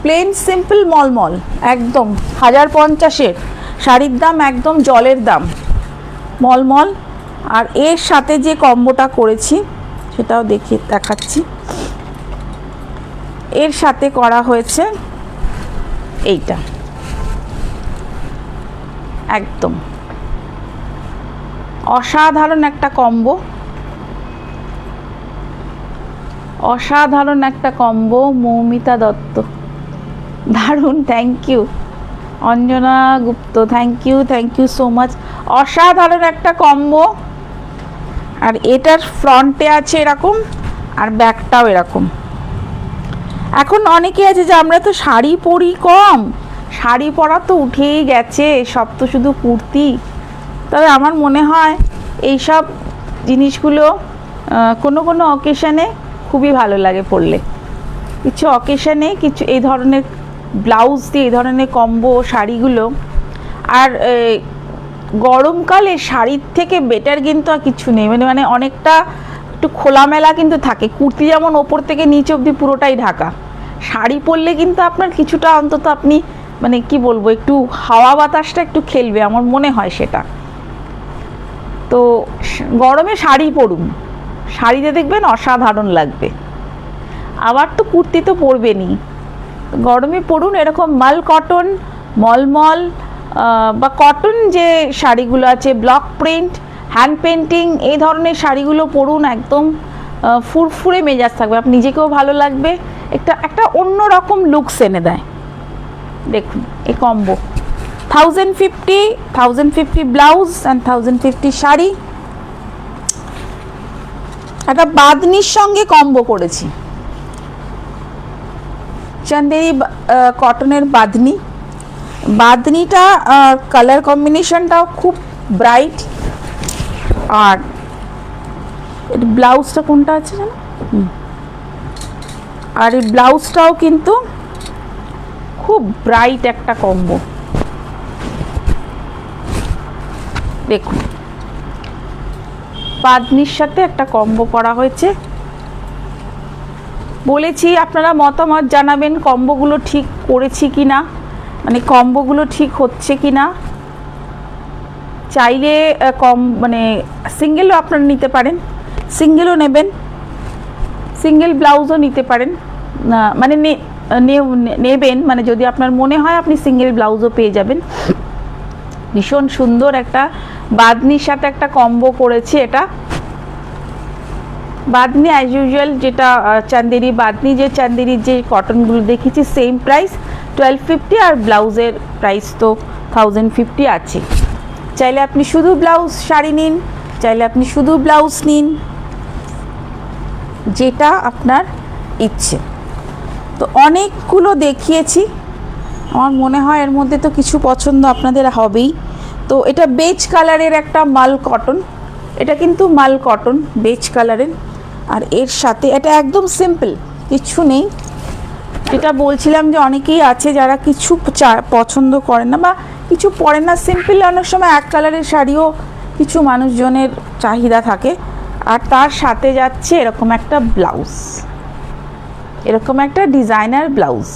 প্লেন সিম্পল মলমল, একদম 1050-এর শাড়ির দাম, একদম জলের দাম মলমল। আর এর সাথে যে কম্বোটা করেছি সেটাও দেখাচ্ছি। এর সাথে করা হয়েছে এইটা, একদম অসাধারণ একটা কম্বো, অসাধারণ একটা কম্বো। মৌমিতা দত্ত, দারুণ, thank you. Anjana Gupta, thank you so much. অসাধারণ একটা কম্বো। আর এটার ফ্রন্টে আছে এরকম, আর ব্যাকটাও এরকম। এখন অনেকে আছে যে আমরা তো শাড়ি পরি কম, শাড়ি পরা তো উঠেই গেছে, সব তো শুধু কুর্তি। তবে আমার মনে হয় এইসব জিনিসগুলো কোনো অকেশানে খুবই ভালো লাগে পরলে, কিছু অকেশানে কিছু এই ধরনের ব্লাউজ দিয়ে এই ধরনের কম্বো শাড়িগুলো। আর গরমকালে শাড়ির থেকে বেটার কিন্তু আর কিছু নেই, মানে অনেকটা একটু খোলামেলা কিন্তু থাকে। কুর্তি যেমন ওপর থেকে নিচে অবধি পুরোটাই ঢাকা, শাড়ি পরলে কিন্তু আপনার কিছুটা অন্তত আপনি মানে কি বলবো, একটু হাওয়া বাতাসটা একটু খেলবে, আমার মনে হয় সেটা। তো গরমে শাড়ি পরুন, শাড়িতে দেখবেন অসাধারণ লাগবে। আবার তো কুর্তি তো পরবেনই, গরমে পরুন এরকম মাল কটন, মলমল বা কটন যে শাড়িগুলো আছে, ব্লক প্রিন্ট, হ্যান্ড পেন্টিং, এই ধরনের শাড়িগুলো পরুন, একদম ফুরফুরে মেজাজ থাকবে, আপনি নিজেকেও ভালো লাগবে, একটা অন্য রকম লুকস এনে দেয়। দেখুন এই কম্বো 1050 ব্লাউজ অ্যান্ড 1050 শাড়ি, একটা বাঁধনির সঙ্গে কম্বো করেছি, চান্দেরি কটনের বাঁধনি, বাঁধনিটা কালার কম্বিনেশনটাও খুব ব্রাইট, আর ব্লাউজটা কোনটা আছে জানো, আর এই ব্লাউজটাও কিন্তু খুব ব্রাইট একটা কম্বো। দেখুন বাঁধনির সাথে একটা কম্বো করা হয়েছে। বলেছি আপনারা মতামত জানাবেন কম্বোগুলো ঠিক করেছি কি না, মানে কম্বোগুলো ঠিক হচ্ছে কি না। চাইলে মানে সিঙ্গেলও আপনারা নিতে পারেন, সিঙ্গেলও নেবেন, সিঙ্গেল ব্লাউজও নিতে পারেন, মানে নেবেন, মানে যদি আপনার মনে হয় আপনি সিঙ্গেল ব্লাউজও পেয়ে যাবেন। ভীষণ সুন্দর একটা বাঁধনির সাথে একটা কম্বো করেছি। এটা বাঁধনি অ্যাজ ইউজুয়াল, যেটা চান্দেরি বাঁধনি, যে চান্দেরির যে কটনগুলো দেখেছি সেম প্রাইস 1250, আর ব্লাউজের প্রাইস তো 1050 আছে। চাইলে আপনি শুধু ব্লাউজ শাড়ি নিন, চাইলে আপনি শুধু ব্লাউজ নিন, যেটা আপনার ইচ্ছে। তো অনেকগুলো দেখিয়েছি, আমার মনে হয় এর মধ্যে তো কিছু পছন্দ আপনাদের হবেই। তো এটা বেজ কালারের একটা মাল কটন, এটা কিন্তু মাল কটন বেজ কালারের, আর এর সাথে এটা একদম সিম্পল, কিছু নেই। যেটা বলছিলাম যে অনেকেই আছে যারা কিছু পছন্দ করেন না বা কিছু পরে না, সিম্পল অনেক সময় এক কালারের শাড়িও কিছু মানুষজনের চাহিদা থাকে, আর তার সাথে যাচ্ছে এরকম একটা ব্লাউজ, এরকম একটা ডিজাইনার ব্লাউজ।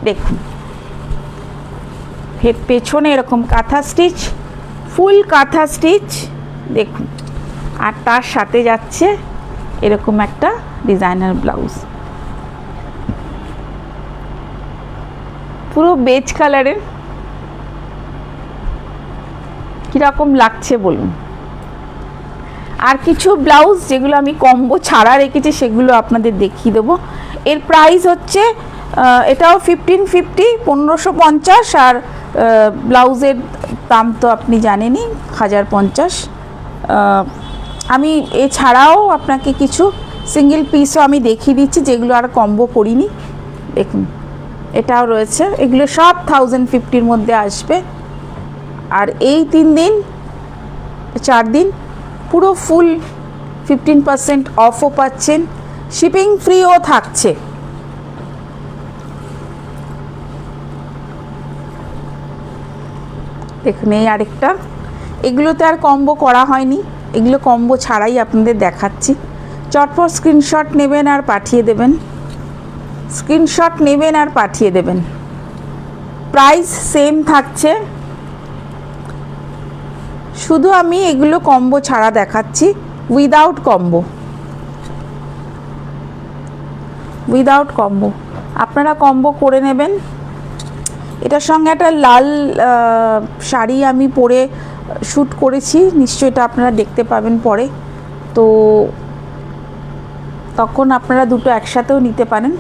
দেখুন পেছনে এরকম কাঁথা স্টিচ, ফুল কাঁথা স্টিচ, দেখুন, আর তার সাথে যাচ্ছে এরকম একটা ডিজাইনার ব্লাউজ, পুরো বেজ কালারের। কীরকম লাগছে বলুন। আর কিছু ব্লাউজ যেগুলো আমি কম্বো ছাড়া রেখেছি সেগুলো আপনাদের দেখিয়ে দেবো। এর প্রাইস হচ্ছে এটাও 1550, 1550, আর ব্লাউজের দাম তো আপনি জানেনই 1050। আমি এছাড়াও আপনাকে কিছু সিঙ্গেল পিসও আমি দেখিয়ে দিচ্ছি যেগুলো আর কম্বো করিনি। দেখুন এটাও রয়েছে, এগুলো সব 1050-র মধ্যে আসবে। আর এই 3 দিন 4 দিন পুরো ফুল 15% অফও পাচ্ছেন, শিপিং ফ্রিও থাকছে। দেখুন এই আরেকটা, এগুলোতে আর কম্বো করা হয়নি, এগুলো কম্বো ছাড়াই আপনাদের দেখাচ্ছি। চটপট স্ক্রিনশট নেবেন আর পাঠিয়ে দেবেন, স্ক্রিনশট নেবেন আর পাঠিয়ে দেবেন। প্রাইস সেম থাকছে, শুধু আমি এগুলো কম্বো ছাড়া দেখাচ্ছি, উইদাউট কম্বো, উইদাউট কম্বো। আপনারা কম্বো করে নেবেন। এটার সঙ্গে একটা লাল শাড়ি আমি পরে শ্যুট করেছি, নিশ্চয়ই এটা আপনারা দেখতে পাবেন পরে, তো তখন আপনারা দুটো একসাথেও নিতে পারেন।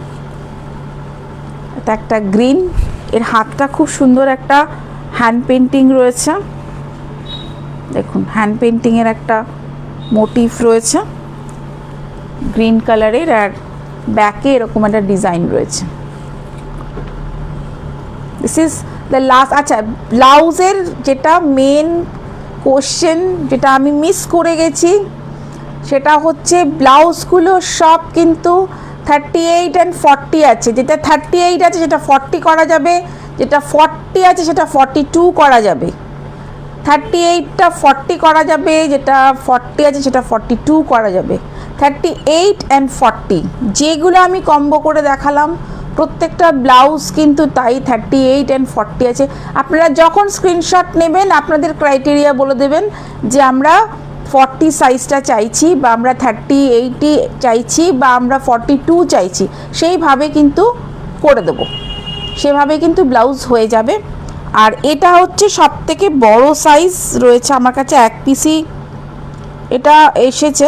এটা একটা গ্রিন, এর হাতটা খুব সুন্দর একটা হ্যান্ড পেন্টিং রয়েছে, দেখুন হ্যান্ড পেন্টিংয়ের একটা মোটিভ রয়েছে গ্রিন কালারের, আর ব্যাকে এরকম একটা ডিজাইন রয়েছে। This is the last. আচ্ছা, ব্লাউজের যেটা মেন কোশ্চেন, যেটা আমি মিস করে গেছি, সেটা হচ্ছে ব্লাউজগুলো সব কিন্তু 38 and 40 আছে। যেটা 38 আছে সেটা 40 করা যাবে, যেটা 40 আছে সেটা 42 করা যাবে। 38টা 40 করা যাবে, যেটা 40 আছে সেটা 42 করা যাবে। 38 and 40 যেগুলো আমি কম্বো করে দেখালাম প্রত্যেকটা ব্লাউজ কিন্তু তাই 38 and 40 আছে। আপনারা যখন স্ক্রিনশট নেবেন আপনাদের ক্রাইটেরিয়া বলে দেবেন যে আমরা 40 সাইজটা চাইছি বা আমরা 30-80 চাইছি বা আমরা 42 চাইছি, সেইভাবে কিন্তু করে দেবো, সেভাবে কিন্তু ব্লাউজ হয়ে যাবে। আর এটা হচ্ছে সবথেকে বড় সাইজ রয়েছে আমার কাছে, এক পিসি এটা এসেছে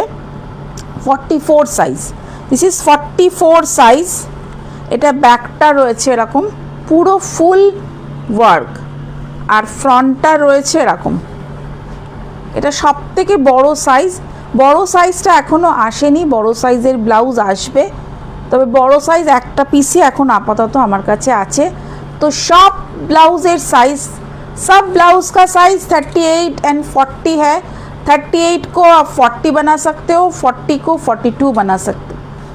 44 সাইজ। This is 44 size. এটা ব্যাকটা রয়েছে এরকম পুরো ফুল ওয়ার্ক, আর ফ্রন্টটা রয়েছে এরকম। এটা সবথেকে বড় সাইজ। বড় সাইজটা এখনও আসেনি, বড় সাইজের ব্লাউজ আসবে, তবে বড় সাইজ একটা পিসই এখন আপাতত আমার কাছে আছে। तो सब ब्लाउजेर साइज, सब ब्लाउज का साइज 38 एंड 40 है। 38 को आप 40 बना सकते हो, 40 को 42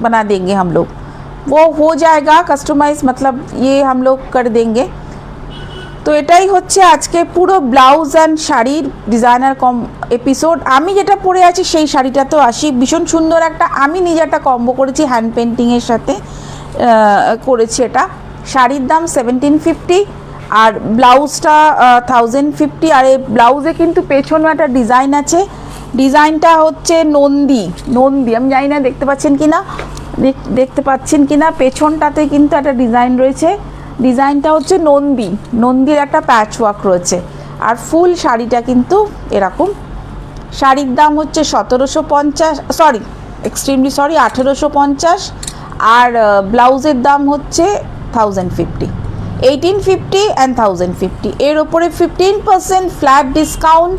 बना देंगे हम लोग, वो हो जाएगा कस्टमाइज, मतलब ये हम लोग कर देंगे। তো এটাই হচ্ছে আজকে পুরো ব্লাউজ অ্যান্ড শাড়ির ডিজাইনার এপিসোড। আমি যেটা পরে আছি সেই শাড়িটা তো আসি, ভীষণ সুন্দর একটা, আমি নিজে একটা কম্বো করেছি হ্যান্ড পেন্টিংয়ের সাথে করেছি। এটা শাড়ির দাম 1750 আর ব্লাউজটা 1050। আর এই ব্লাউজে কিন্তু পেছনে একটা ডিজাইন আছে, ডিজাইনটা হচ্ছে নন্দী। আমি জানি না দেখতে পাচ্ছেন কি না, পেছনটাতে কিন্তু একটা ডিজাইন রয়েছে, ডিজাইনটা হচ্ছে নন্দীর একটা প্যাচ ওয়ার্ক রয়েছে। আর ফুল শাড়িটা কিন্তু এরকম। শাড়ির দাম হচ্ছে 1850 আর ব্লাউজের দাম হচ্ছে 1050, 1850 অ্যান্ড 1050। এর ওপরে 15% flat discount,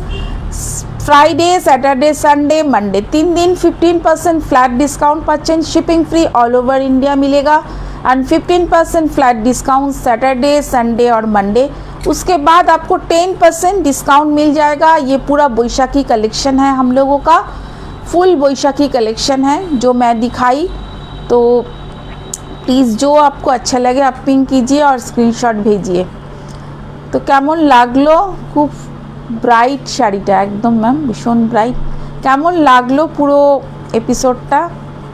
Friday, Saturday, Sunday, Monday 3 दिन 15% फ्लैट डिस्काउंट पाচ্ছেন, shipping free all over India मिलेगा and 15% flat discount Saturday, Sunday और मंडे। उसके बाद आपको 10% डिस्काउंट मिल जाएगा। ये पूरा बैशाखी कलेक्शन है हम लोगों का, फुल बैशाखी कलेक्शन है जो मैं दिखाई। तो प्लीज़ जो आपको अच्छा लगे आप पिंक कीजिए और स्क्रीनशॉट भेजिए। तो কেমন লাগলো, খুব ব্রাইট শাড়িটা একদম ম্যাম, ভীষণ ব্রাইট। কেমন লাগলো পুরো এপিসোডটা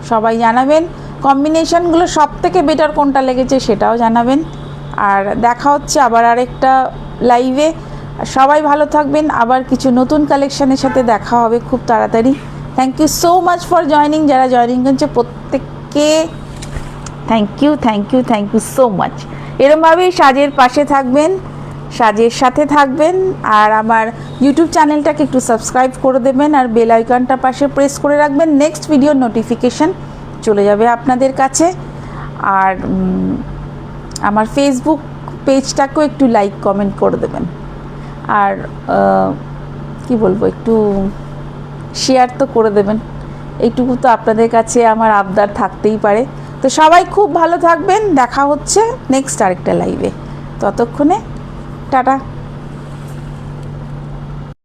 সবাই জানাবেন, কম্বিনেশনগুলো সব থেকে বেটার কোনটা লেগেছে সেটাও জানাবেন। আর দেখা হচ্ছে আবার আরেকটা লাইভে। সবাই ভালো থাকবেন, আবার কিছু নতুন কালেকশনের সাথে দেখা হবে খুব তাড়াতাড়ি। Thank you so much for joining, যারা জয়নিং করছে প্রত্যেককে থ্যাংক ইউ সো মাচ। এরমভাবেই সাজের পাশে থাকবেন, সাজের সাথে থাকবেন, আর আমার ইউটিউব চ্যানেলটাকে একটু সাবস্ক্রাইব করে দেবেন আর বেল আইকনটা পাশে প্রেস করে রাখবেন, নেক্সট ভিডিওর নোটিফিকেশান চলে যাবে আপনাদের কাছে। আর আমার ফেসবুক পেজটাকেও একটু লাইক কমেন্ট করে দেবেন, আর কি বলবো, একটু শেয়ার তো করে দেবেন, এইটুকু তো আপনাদের কাছে আমার আবদার থাকতেই পারে। তো সবাই খুব ভালো থাকবেন, দেখা হচ্ছে নেক্সট আরেকটা লাইভে, ততক্ষণে টাটা।